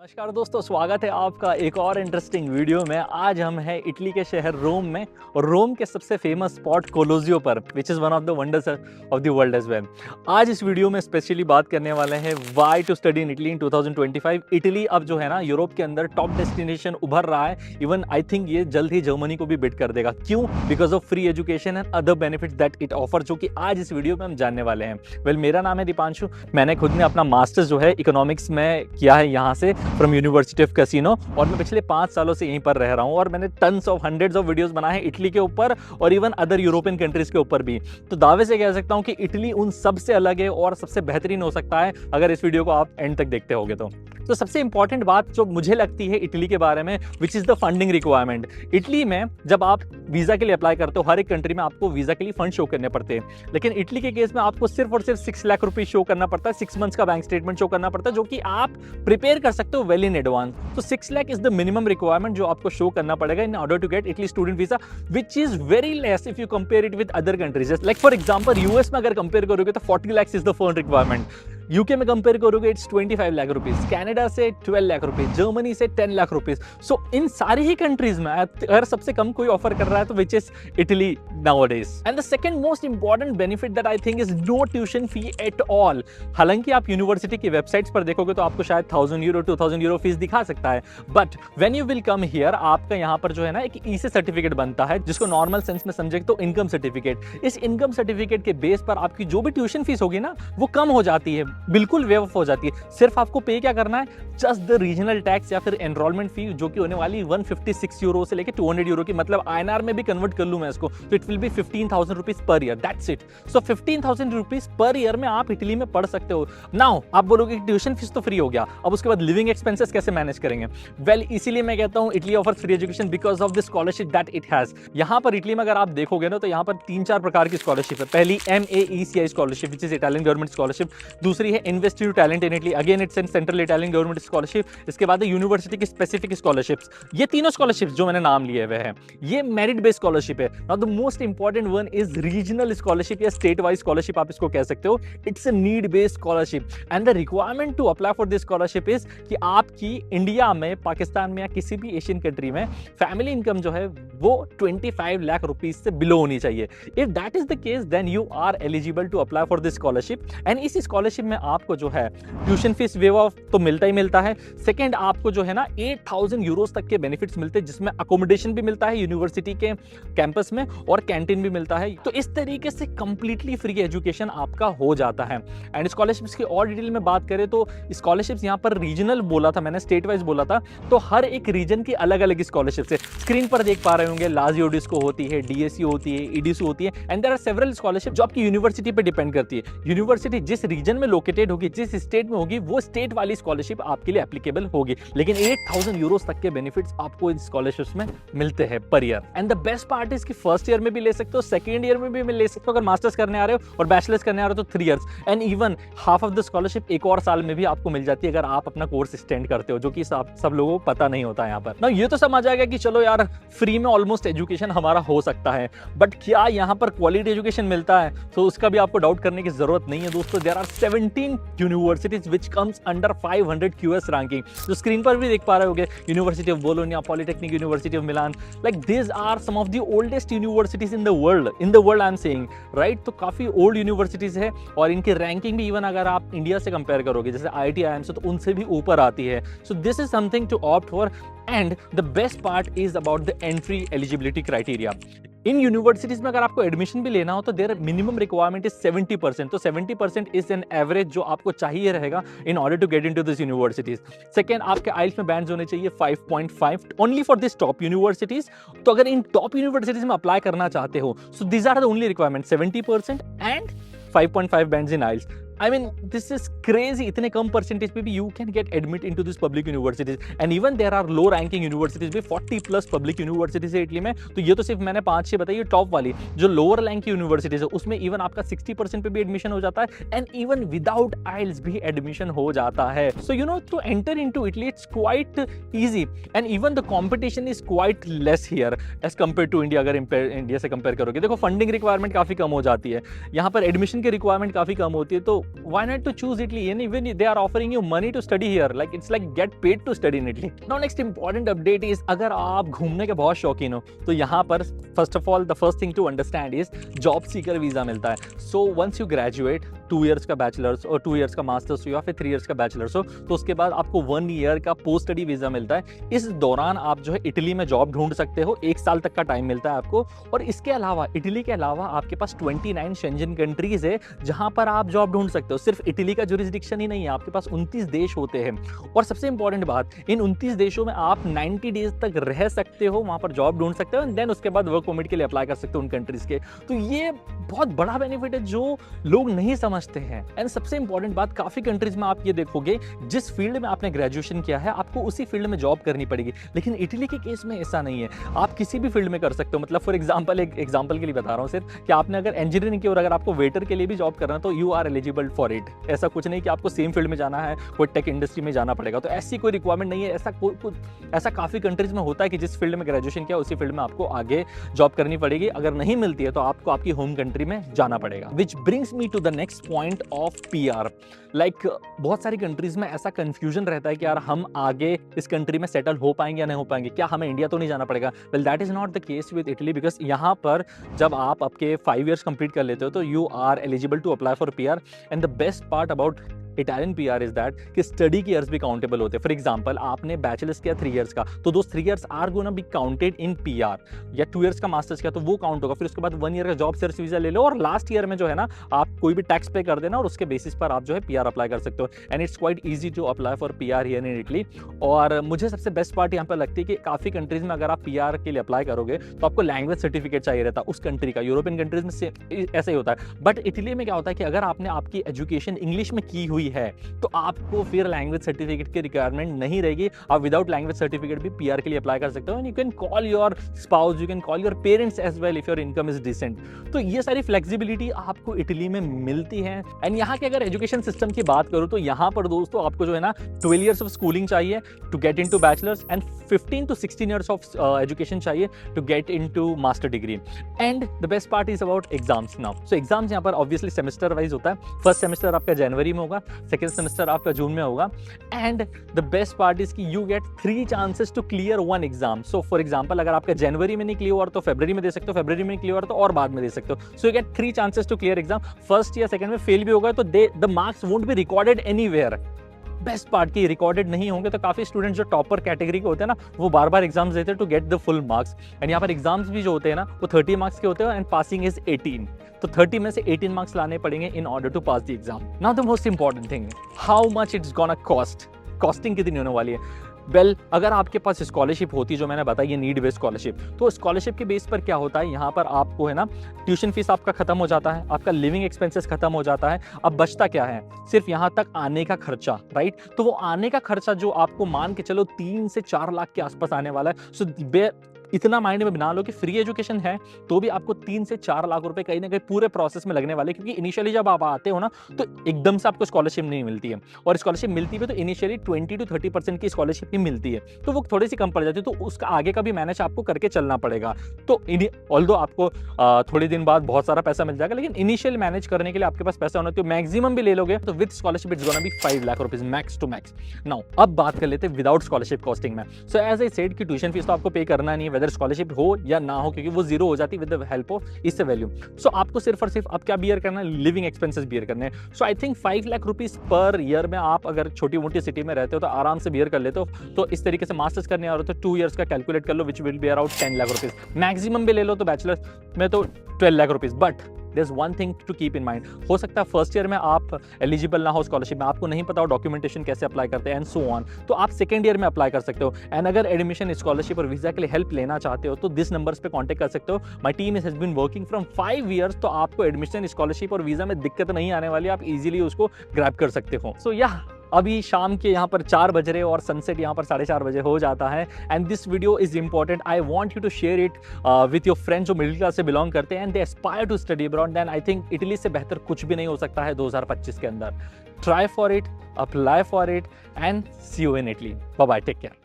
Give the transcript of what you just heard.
नमस्कार दोस्तों, स्वागत है आपका एक और इंटरेस्टिंग वीडियो में। आज हम हैं इटली के शहर रोम में और रोम के सबसे फेमस स्पॉट कोलोजियो पर, which is one of the wonders of the world as well. आज इस वीडियो में स्पेशली बात करने वाले हैं why to study in Italy in 2025। Italy अब जो है ना यूरोप के अंदर टॉप डेस्टिनेशन उभर रहा है। इवन आई थिंक ये जल्द ही जर्मनी को भी बिट कर देगा। क्यों? Because of free education and other benefits that it offer, जो कि आज इस वीडियो में हम जानने वाले हैं। वेल, मेरा नाम है दीपांशु। मैंने खुद ने अपना मास्टर्स जो है इकोनॉमिक्स में किया है यहाँ से फ्रॉम यूनिवर्सिटी ऑफ कैसिनो, और मैं पिछले 5 सालों से यहीं पर रह रहा हूँ और मैंने tons of hundreds of videos बनाए हैं इटली के ऊपर और इवन अदर यूरोपियन कंट्रीज के ऊपर भी। तो दावे से कह सकता हूँ कि इटली उन सब से अलग है और सबसे बेहतरीन हो सकता है अगर इस वीडियो को आप एंड तक देखते होगे तो सबसे इंपॉर्टेंट बात जो मुझे लगती है इटली के बारे में, which is the funding requirement. Italy में जब आप वीजा के लिए अप्लाई करते हो, हर एक कंट्री में आपको वीजा के लिए फंड शो करने पड़ते हैं, लेकिन इटली के केस में आपको सिर्फ और सिर्फ 6 लाख रुपए शो करना पड़ता है। 6 मंथ्स का बैंक स्टेटमेंट शो करना पड़ता है, जो कि आप प्रिपेयर कर सकते हो वेल इन एडवांस। तो 6 lakh is the minimum requirement जो आपको शो करना पड़ेगा in order to get Italy student visa, which is very less if you compare it with other countries. Like for example US में अगर कंपेयर करोगे तो 40 lakh is the fund requirement. UK में compare करोगे इट्स 25 लाख रुपीज, कनाडा से 12 lakh rupees, Germany से 10 lakh rupees. सो इन सारी ही countries में अगर सबसे कम कोई ऑफर कर रहा है तो which is Italy nowadays. And the second most important benefit that I think is no tuition fee at all. हालांकि आप यूनिवर्सिटी की वेबसाइट्स पर देखोगे तो आपको शायद 1000 यूरो 2000 यूरो फीस दिखा सकता है, but when you will come here आपका यहाँ पर जो है ना एक ईसी सर्टिफिकेट बनता है, जिसको नॉर्मल सेंस में समझे तो इनकम सर्टिफिकेट। इस इनकम सर्टिफिकेट के बेस पर आपकी जो भी ट्यूशन फीस होगी ना वो कम हो जाती है, बिल्कुल वेव ऑफ हो जाती है। सिर्फ आपको पे क्या करना है, जस्ट द रीजनल टैक्स या फिर एनरोलमेंट फी, जो कि होने वाली 156 यूरो से लेकर 200 यूरो की। मतलब आईएनआर में भी कन्वर्ट कर लूं मैं इसको तो it will be 15,000 rupees per year, that's it. So 15,000 rupees per year में आप इटली में पढ़ सकते हो। नाउ आप बोलोगे कि ट्यूशन फीस तो फ्री हो गया, अब उसके बाद लिविंग एक्सपेंसेस कैसे मैनेज करेंगे? वेल, इसीलिए मैं कहता हूं Italy offers free education because of the scholarship that it has. यहाँ पर इटली में अगर आप देखोगे ना तो यहाँ पर 3-4 प्रकार की स्कॉलरशिप है। पहली MAECI scholarship, which is Italian government scholarship. दूसरी है invest in talent in Italy, again it's central Italian government scholarship. इसके बाद यूनिवर्सिटी की स्पेसिफिक स्कॉलरशिप्स। ये तीनों स्कॉलरशिप्स जो मैंने नाम लिए हुए हैं ये मेरिट बेस्ड स्कॉलरशिप है। Now the most important one is regional scholarship या स्टेट वाइज स्कॉलरशिप, आप इसको कह सकते हो। It's a need based scholarship and the requirement to apply for this scholarship is कि आपकी इंडिया में, पाकिस्तान में या किसी भी एशियन कंट्री में फैमिली इनकम जो है वो 25 लाख रुपीज से बिलो होनी चाहिए। If that is the case then you are eligible to apply for this scholarship. And इस स्कॉलरशिप में आपको जो है ट्यूशन फीस वेव ऑफ तो मिलता ही मिलता है। सेकेंड, आपको जो है ना 8,000 यूरोज तक के बेनिफिट्स मिलते हैं, जिसमें अकोमोडेशन भी मिलता है यूनिवर्सिटी के कैंपस में और कैंटीन भी मिलता है। तो इस तरीके से कंप्लीटली फ्री एजुकेशन आपका हो जाता है। एंड स्कॉलरशिप्स की और डिटेल में बात करें तो स्कॉलरशिप्स यहाँ पर रीजनल बोला था मैंने, स्टेट वाइज बोला था, तो हर एक रीजन की अलग अलग स्कॉलरशिप्स है। स्क्रीन पर देख पा रहे होंगे लाजियो डिस्को होती है, डीएससी होती है, ईडीसी होती है, and there are several scholarship जो आपकी यूनिवर्सिटी पे डिपेंड करती है। यूनिवर्सिटी जिस रीजन में लोकेटेड होगी, जिस स्टेट में होगी, वो स्टेट वाली स्कॉलरशिप आपके लिए एप्लीकेबल होगी। लेकिन 8,000 यूरोज तक के बेनिफिट्स आपको इन स्कॉलरशिप्स में मिलते हैं per year. And the best part is कि फर्स्ट ईयर में भी ले सकते हो, सेकंड ईयर में भी ले सकते हो अगर मास्टर्स करने आ रहे हो, और बैचलर्स करने आ रहे हो तो 3 years. And even half of the scholarship एक और साल में भी आपको मिल जाती है अगर आप अपना कोर्स एक्सटेंड करते हो, जो कि सब लोगों को पता नहीं होता यहाँ पर ना। ये तो समझ आ गया कि चलो यार फ्री में ऑलमोस्ट एजुकेशन हमारा हो सकता है, बट क्या यहाँ पर क्वालिटी एजुकेशन मिलता है? तो उसका भी आपको डाउट करने की जरूरत नहीं है दोस्तों। There are 17 universities which comes under 500 QS ranking, जो स्क्रीन पर भी देख पा रहे होगे। University of Bologna, Polytechnic University of Milan, like this are some of the oldest universities in the world I'm saying, right? तो काफी old universities है और इनकी रैंकिंग भी इवन अगर आप इंडिया से कंपेयर करोगे जैसे IIT IIM से, तो उनसे भी ऊपर आती है। So this is something to opt for. And the best part is about the entry eligibility criteria. इन यूनिवर्सिटीज में अगर आपको एडमिशन भी लेना हो तो देयर मिनिमम रिक्वायरमेंट इज 70%। तो 70% इज एन एवरेज जो आपको चाहिए रहेगा in order to get into this universities. Second, आपके आइल्स में बैंड्स होने चाहिए 5.5 only for this top universities. तो अगर इन टॉप यूनिवर्सिटीज में अप्लाई करना चाहते हो, so this are the only requirement, 70% and 5.5 bands in IELTS. I mean, this is crazy. इतने कम परसेंटेज पे भी you can get admit into this public universities, and even there are low ranking universities भी 40+ public universities है Italy में। तो ये तो सिर्फ मैंने 5-6 बताई, टॉप वाली जो लोअर रैंक की यूनिवर्सिटीज है उसमें इवन आपका 60% पे भी एडमिशन हो जाता है, एंड इवन विदाउट आइल्स भी एडमिशन हो जाता है। So you know, to enter into Italy it's quite easy, and even the competition is quite less here as compare to India. अगर इंडिया से कंपेयर करोगे, देखो फंडिंग रिक्वायरमेंट काफी कम हो जाती है, यहाँ पर एडमिशन की रिक्वायरमेंट काफी कम होती है। तो why not to choose Italy? And even they are offering you money to study here, like it's like get paid to study in Italy. Now next important update is अगर आप घूमने के बहुत शौकीन हो तो यहाँ पर first of all the first thing to understand is job seeker visa मिलता है. So once you graduate 2 years का बैचलर्स और 2 years का मास्टर्स या फिर 3 years का बैचलर्स हो तो उसके बाद आपको 1 year का पोस्ट स्टडी वीजा मिलता है. इस दौरान आप जो है इटली में जॉब ढूंढ सकते हो, 1 साल तक का टाइम मिलता है आपको. और इसके अलावा इटली के अलावा आपके पास 29 शेंजन कंट्रीज है जहां पर आप जॉब ढूंढ सकते हो. सिर्फ इटली का जुरिसडिक्शन ही नहीं है, आपके पास 29 देश होते हैं. और सबसे इंपॉर्टेंट बात, इन 29 देशों में आप 90 डेज तक रह सकते हो, वहां पर जॉब ढूंढ सकते हो एंड देन उसके बाद वर्क परमिट के लिए अप्लाई कर सकते हो उन कंट्रीज के. तो ये बहुत बड़ा बेनिफिट है जो लोग नहीं समझते हैं. एंड सबसे इंपॉर्टेंट बात, काफी कंट्रीज में आप ये देखोगे जिस फील्ड में आपने ग्रेजुएशन किया है आपको उसी फील्ड में जॉब करनी पड़ेगी. लेकिन इटली के केस में ऐसा नहीं है, आप किसी भी फील्ड में कर सकते हो. मतलब फॉर एग्जांपल, एक एग्जांपल के लिए बता रहा हूं सिर्फ कि आपने अगर इंजीनियरिंग की और अगर आपको वेटर के लिए भी जॉब करना है तो you are eligible for it. ऐसा कुछ नहीं कि आपको सेम फील्ड में जाना है, कोई टेक इंडस्ट्री में जाना पड़ेगा. तो ऐसी कोई रिक्वायरमेंट नहीं है. ऐसा काफी कंट्रीज में होता है कि जिस फील्ड में ग्रेजुएशन किया उसी फील्ड में आपको आगे जॉब करनी पड़ेगी. अगर नहीं मिलती है तो आपको आपकी होम कंट्री में जाना पड़ेगा. Which brings me to the next point of PR. Like बहुत सारी कंट्रीज में ऐसा कंफ्यूजन रहता है कि यार हम आगे इस कंट्री में सेटल हो पाएंगे या नहीं हो पाएंगे, क्या हमें इंडिया तो नहीं जाना पड़ेगा. Well that is not the case with Italy, because यहाँ पर जब आप आपके 5 years कंप्लीट कर लेते हो तो you are eligible to apply for PR. And the best part about Italian PR is that कि स्टडी के ईयर्स भी काउंटेबल होते हैं. फॉर एग्जांपल, आपने बैचलर्स किया 3 years का तो दो 3 years are gonna be counted in PR. या 2 years का मास्टर्स किया तो वो काउंट होगा. फिर उसके बाद 1 year का जॉब सर्च वीजा ले लो और लास्ट ईयर में जो है ना आप कोई भी टैक्स पे कर देना और उसके बेसिस पर आप जो है PR अप्लाई कर सकते हो. And it's quite easy to apply for PR here in Italy. और मुझे सबसे बेस्ट पार्ट यहाँ पर लगती है कि काफी कंट्रीज में अगर आप PR के लिए अप्लाई करोगे तो आपको लैंग्वेज सर्टिफिकेट चाहिए रहता है उस कंट्री का. यूरोपियन कंट्रीज में ऐसा ही होता है. बट इटली में क्या होता है कि अगर आपने आपकी एजुकेशन इंग्लिश में की हुई है तो आपको फिर लैंग्वेज सर्टिफिकेट की रिक्वायरमेंट नहीं रहेगी. आप विदाउट लैंग्वेज सर्टिफिकेट भी PR के लिए अप्लाई कर सकते हो. And you can call your spouse, you can call your parents as well if your income is decent. तो ये सारी फ्लेक्सिबिलिटी आपको इटली में मिलती है. एंड यहाँ के अगर एजुकेशन सिस्टम की बात करूँ तो यहाँ पर दोस्तों आपको जो है ना 12 years ऑफ स्कूलिंग चाहिए to get into bachelors and 15 to 16 years of education चाहिए to get into master degree. And the best part is about exams now. So exams यहाँ पर ऑब्वियसली सेमेस्टर वाइज होता है. फर्स्ट सेमेस्टर आपका जनवरी में होगा, second semester आपका जून में होगा. And the best part is कि you get 3 chances to clear 1 exam. So for example, अगर आपका जनवरी में नहीं क्लियर हुआ तो फरवरी में दे सकते हो, फरवरी में क्लियर हुआ तो और बाद में दे सकते हो. So you get 3 chances to clear exam. First या सेकंड में फेल भी होगा तो the marks won't be recorded anywhere. Best part की रिकॉर्डेड नहीं होंगे तो काफी स्टूडेंट्स जो टॉपर कैटेगरी के होते हैं ना वो बार बार एग्जाम्स देते हैं to get the full marks. And यहाँ पर एग्जाम्स भी जो होते हैं ना वो 30 marks के होते हैं एंड पासिंग इज 18. तो 30 में से 18 marks लाने पड़ेंगे in order to pass the exam. Now the most important thing, how much it's gonna cost. Costing कितनी होने वाली है. वेल, अगर आपके पास स्कॉलरशिप होती है जो मैंने बताई, ये नीड बेस्ड स्कॉलरशिप, तो स्कॉलरशिप के बेस पर क्या होता है, यहाँ पर आपको है ना ट्यूशन फीस आपका खत्म हो जाता है, आपका लिविंग एक्सपेंसेस खत्म हो जाता है. अब बचता क्या है, सिर्फ यहाँ तक आने का खर्चा, राइट. तो वो आने का खर्चा जो आपको मान के चलो 3 से 4 लाख के आसपास आने वाला है. सो इतना माइंड में बना लो कि फ्री एजुकेशन है तो भी आपको 3 से 4 लाख रुपए कहीं ना कहीं पूरे प्रोसेस में लगने वाले. क्योंकि इनिशियली जब आप आते हो ना तो एकदम से आपको स्कॉलरशिप नहीं मिलती है, और स्कॉलरशिप मिलती है तो इनिशियली 20 to 30% की स्कॉलरशिप ही मिलती है. तो वो थोड़ी सी कम पड़ जाती है, तो उसका आगे का भी मैनेज आपको करके चलना पड़ेगा. तो ऑल्दो आपको थोड़े दिन बाद बहुत सारा पैसा मिल जाएगा, लेकिन इनिशियल मैनेज करने के लिए आपके पास पैसा होना चाहिए. मैक्सिमम भी ले लोगे तो with scholarship it's gonna be 5 lakh rupees max to max. Now अब बात कर लेते हैं विदाउट स्कॉलरशिप कॉस्टिंग में. सो एज आई सेड कि ट्यूशन फीस तो आपको पे करना नहीं है, वेदर स्कॉलरशिप हो या ना हो, क्योंकि वो जीरो हो जाती है विद द हेल्प ऑफ इससे वैल्यू. सो आपको सिर्फ और सिर्फ अब क्या बियर करना है, लिविंग एक्सपेंसेस बियर करने हैं. So I think 5 lakh rupees per year में आप अगर छोटी मोटी सिटी में रहते हो तो आराम से बियर कर लेते हो. तो इस तरीके से मास्टर्स करने आ रहे हो तो 2 years का कैलकुलेट कर लो, which will be around 10 lakh rupees. Maximum भी ले लो तो बैचलर में तो 12 lakh rupees. But there is one thing to keep in mind, हो सकता है फर्स्ट ईयर में आप एलिजिबल ना हो स्कॉलरशिप में, आपको नहीं पता हो डॉक्यूमेंटेशन कैसे अप्लाई करते हैं एंड सो ऑन, तो आप सेकंड ईयर में अप्लाई कर सकते हो. एंड अगर एडमिशन स्कॉलरशिप और वीजा के लिए हेल्प लेना चाहते हो तो दिस नंबर्स पे कांटेक्ट कर सकते हो. My team has been working from 5 years, तो आपको एडमिशन स्कॉलरशिप और वीजा में दिक्कत नहीं आने वाली, आप इजीली उसको ग्रैब कर सकते हो. सो या अभी शाम के यहाँ पर 4 बज रहे और सनसेट यहाँ पर 4:30 बजे हो जाता है. And this video is important, I want you to share it with your friends जो मिडिल क्लास से बिलोंग करते हैं and they aspire to study abroad. Then I think Italy से बेहतर कुछ भी नहीं हो सकता है 2025 के अंदर. Try for it, apply for it and see you in Italy. Bye bye, take care.